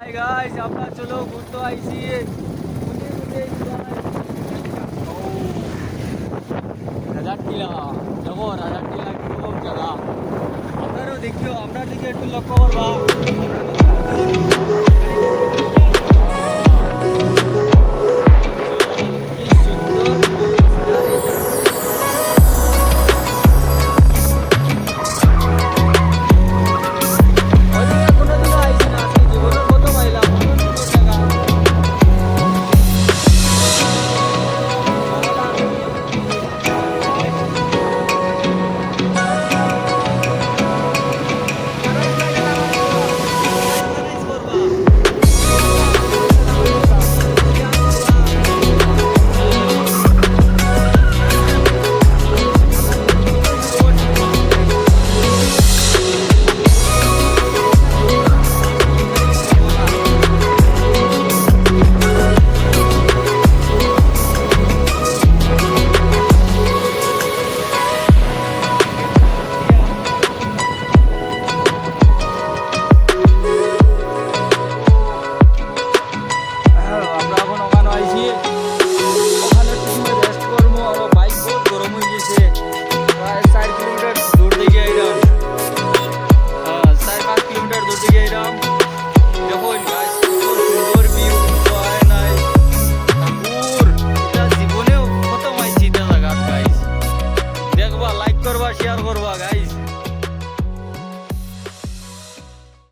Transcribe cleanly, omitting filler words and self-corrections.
Hi guys, আমরা চলো ঘুরতে আইছি রাজারটিলা। দেখো রাজারটিলা কিরকম জায়গা, আপনারও দেখিও, আমরা দিকে একটু লক্ষ্য করবা।